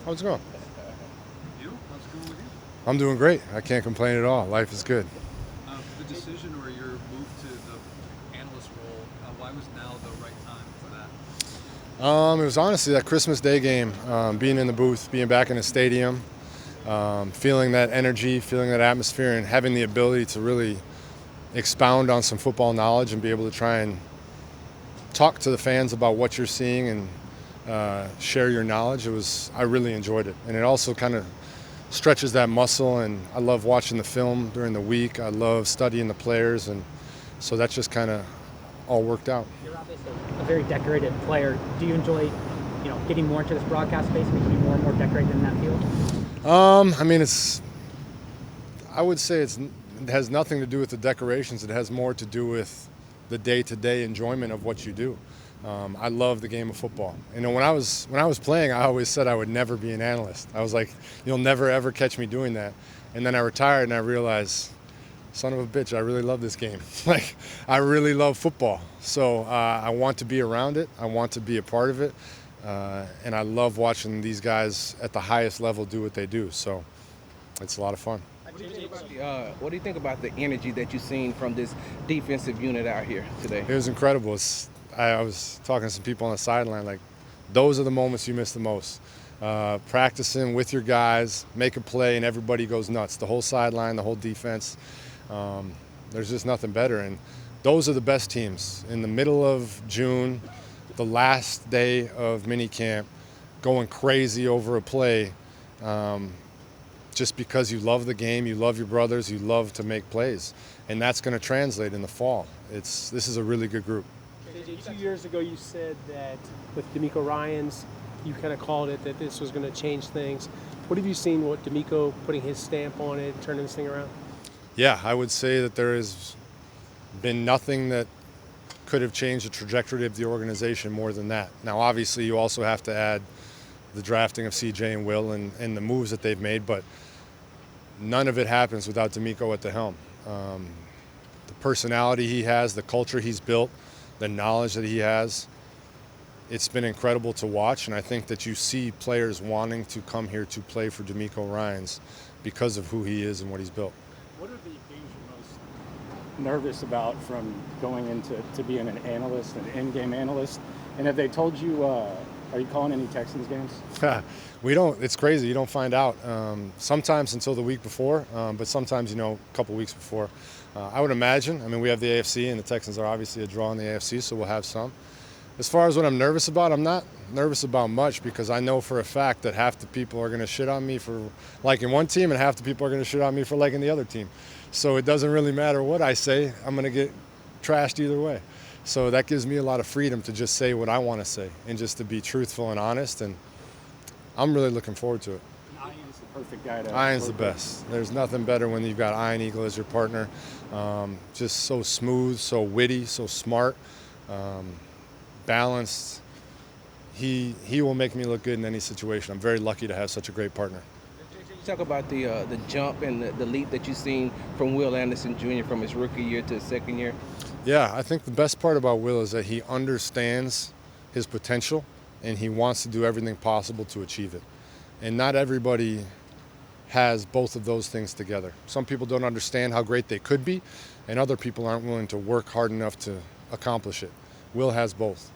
How's it going? You? How's it going with you? I'm doing great. I can't complain at all. Life is good. The decision or your move to the analyst role, why was now the right time for that? It was honestly that Christmas Day game, being in the booth, being back in the stadium, feeling that energy, feeling that atmosphere, and having the ability to really expound on some football knowledge and be able to try and talk to the fans about what you're seeing and share your knowledge. I really enjoyed it, and it also kind of stretches that muscle. And I love watching the film during the week. I love studying the players, and so that just kind of all worked out. You're obviously a very decorated player. Do you enjoy, getting more into this broadcast space, becoming more and more decorated in that field? I mean, I would say it has nothing to do with the decorations. It has more to do with the day-to-day enjoyment of what you do. I love the game of football. When I was playing, I always said I would never be an analyst. I was like, you'll never ever catch me doing that. And then I retired, and I realized, son of a bitch, I really love this game. Like, I really love football. So I want to be around it. I want to be a part of it. And I love watching these guys at the highest level do what they do. So it's a lot of fun. What do you think about the energy that you've seen from this defensive unit out here today? It was incredible. I was talking to some people on the sideline, like, those are the moments you miss the most. Practicing with your guys, make a play, and everybody goes nuts. The whole sideline, the whole defense. There's just nothing better. And those are the best teams. In the middle of June, the last day of minicamp, going crazy over a play, just because you love the game, you love your brothers, you love to make plays. And that's going to translate in the fall. This is a really good group. JJ, 2 years ago you said that with D'Amico Ryans, you kind of called it that this was going to change things. What have you seen with D'Amico putting his stamp on it, turning this thing around? Yeah, I would say that there has been nothing that could have changed the trajectory of the organization more than that. Now, obviously, you also have to add the drafting of CJ and Will and the moves that they've made, but none of it happens without D'Amico at the helm. The personality he has, the culture he's built, the knowledge that he has, it's been incredible to watch, and I think that you see players wanting to come here to play for D'Amico Ryans because of who he is and what he's built. What are the things you're most nervous about from going into being an analyst, an in-game analyst? And have they told you, are you calling any Texans games? We don't. It's crazy. You don't find out. Sometimes until the week before, but sometimes, a couple weeks before. I would imagine. I mean, we have the AFC, and the Texans are obviously a draw in the AFC, so we'll have some. As far as what I'm nervous about, I'm not nervous about much because I know for a fact that half the people are going to shit on me for liking one team and half the people are going to shit on me for liking the other team. So it doesn't really matter what I say. I'm going to get trashed either way. So that gives me a lot of freedom to just say what I want to say and just to be truthful and honest. And I'm really looking forward to it. Ian's the perfect guy to Ian's the work with. best. There's nothing better when you've got Ian Eagle as your partner. Just so smooth, so witty, so smart, balanced. He will make me look good in any situation. I'm very lucky to have such a great partner. You talk about the jump and the leap that you've seen from Will Anderson Jr. from his rookie year to his second year. Yeah, I think the best part about Will is that he understands his potential and he wants to do everything possible to achieve it. And not everybody has both of those things together. Some people don't understand how great they could be, and other people aren't willing to work hard enough to accomplish it. Will has both.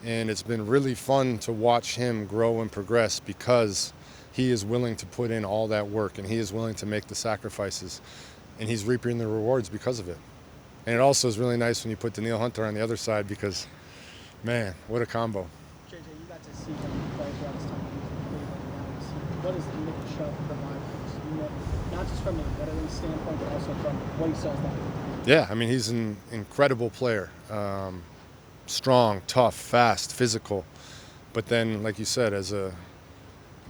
And it's been really fun to watch him grow and progress because he is willing to put in all that work and he is willing to make the sacrifices, and he's reaping the rewards because of it. And it also is really nice when you put Daniil Hunter on the other side because, man, what a combo. JJ, you got to see him play throughout his time in Cleveland. What does Nick Chubb provide for us? Not just from a veteran standpoint, but also from what he sells that. Yeah, I mean, he's an incredible player. Strong, tough, fast, physical. But then, like you said, the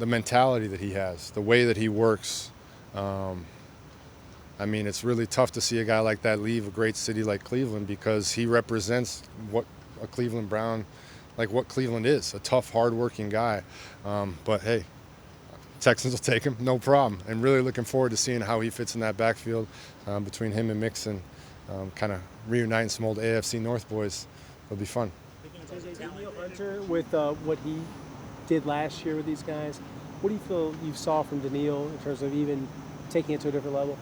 mentality that he has, the way that he works, I mean, it's really tough to see a guy like that leave a great city like Cleveland because he represents what a Cleveland Brown, like what Cleveland is, a tough, hard-working guy. But, hey, Texans will take him, no problem. And really looking forward to seeing how he fits in that backfield between him and Mixon, kind of reuniting some old AFC North boys. It'll be fun. JJ, Daniil Hunter, with what he did last year with these guys, What do you feel you saw from Daniil in terms of even taking it to a different level?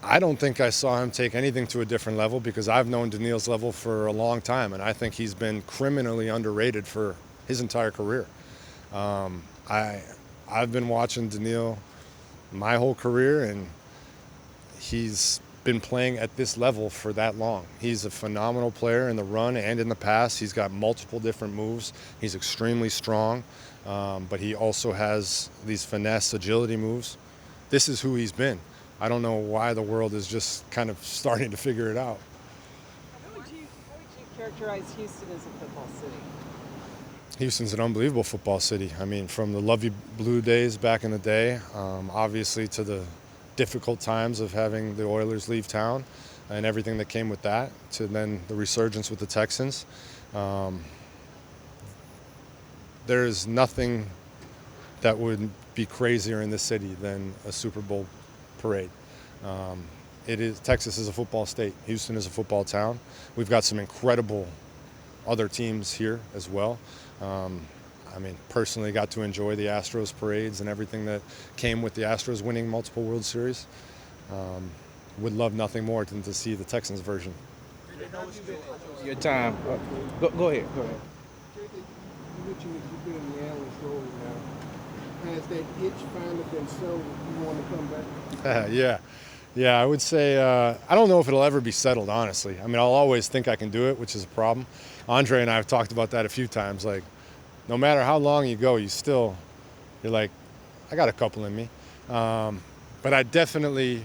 I don't think I saw him take anything to a different level because I've known Daniil's level for a long time, and I think he's been criminally underrated for his entire career. Um, I've been watching Daniil my whole career, and he's been playing at this level for that long. He's a phenomenal player in the run and in the pass. He's got multiple different moves. He's extremely strong, but he also has these finesse, agility moves. This is who he's been. I don't know why the world is just kind of starting to figure it out. How would you characterize Houston as a football city? Houston's an unbelievable football city. I mean, from the lovely blue days back in the day, obviously to the difficult times of having the Oilers leave town and everything that came with that, to then the resurgence with the Texans. There is nothing that would be crazier in this city than a Super Bowl parade. Texas is a football state. Houston is a football town. We've got some incredible other teams here as well. I mean, personally got to enjoy the Astros parades and everything that came with the Astros winning multiple World Series. Would love nothing more than to see the Texans version. Your time. Go ahead. Go ahead. You mentioned that you've been in the analyst role now. Has that itch finally been settled that you want to come back? Yeah, I would say I don't know if it'll ever be settled, honestly. I mean, I'll always think I can do it, which is a problem. Andre and I have talked about that a few times. Like, no matter how long you go, you're like, I got a couple in me. But I definitely,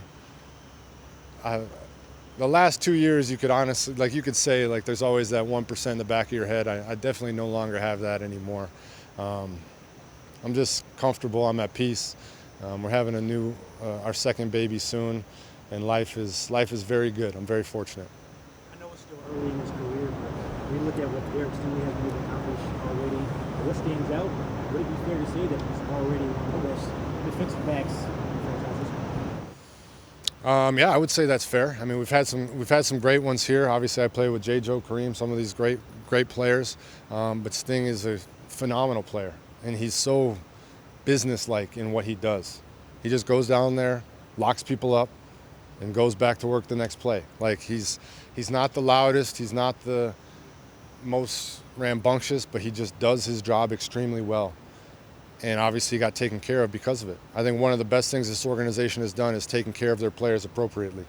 the last 2 years, you could honestly, like you could say, like there's always that 1% in the back of your head. I definitely no longer have that anymore. I'm just comfortable. I'm at peace. We're having our second baby soon, and life is very good. I'm very fortunate. I know it's still early in his career, but we look at what Derek Stingley has been accomplished already. What stands out? Would it be fair to say that he's already one of the best defensive backs in franchise history? Yeah, I would say that's fair. I mean, we've had some great ones here. Obviously, I play with J. Joe, Kareem, some of these great players. But Sting is a phenomenal player, and he's so businesslike in what he does. He just goes down there, locks people up, and goes back to work the next play. Like he's not the loudest, he's not the most rambunctious, but he just does his job extremely well. And obviously he got taken care of because of it. I think one of the best things this organization has done is taking care of their players appropriately.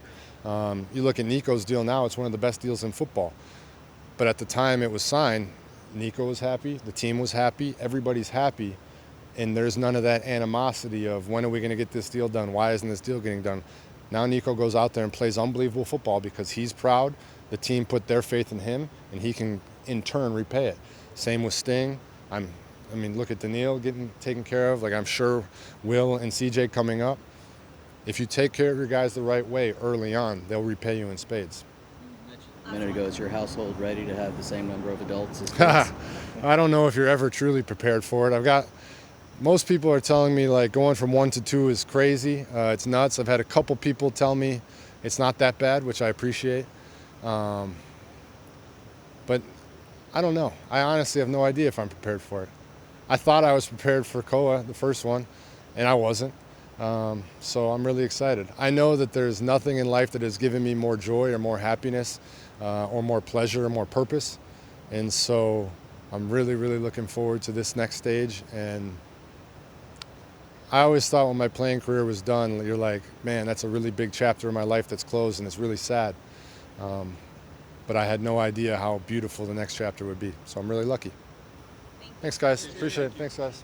You look at Nico's deal now, it's one of the best deals in football. But at the time it was signed, Nico was happy, the team was happy, everybody's happy. And there's none of that animosity of when are we going to get this deal done? Why isn't this deal getting done? Now Nico goes out there and plays unbelievable football because he's proud. The team put their faith in him, and he can in turn repay it. Same with Sting. I mean, look at Daniil getting taken care of. Like I'm sure Will and CJ coming up. If you take care of your guys the right way early on, they'll repay you in spades. A minute ago, is your household ready to have the same number of adults as kids? I don't know if you're ever truly prepared for it. Most people are telling me like going from 1 to 2 is crazy. It's nuts. I've had a couple people tell me it's not that bad, which I appreciate. But I don't know. I honestly have no idea if I'm prepared for it. I thought I was prepared for Koa, the first one, and I wasn't. So I'm really excited. I know that there's nothing in life that has given me more joy or more happiness or more pleasure or more purpose. And so I'm really, really looking forward to this next stage. And I always thought when my playing career was done, you're like, man, that's a really big chapter in my life that's closed, and it's really sad. But I had no idea how beautiful the next chapter would be. So I'm really lucky. Thanks, guys. Appreciate it. Thanks, guys.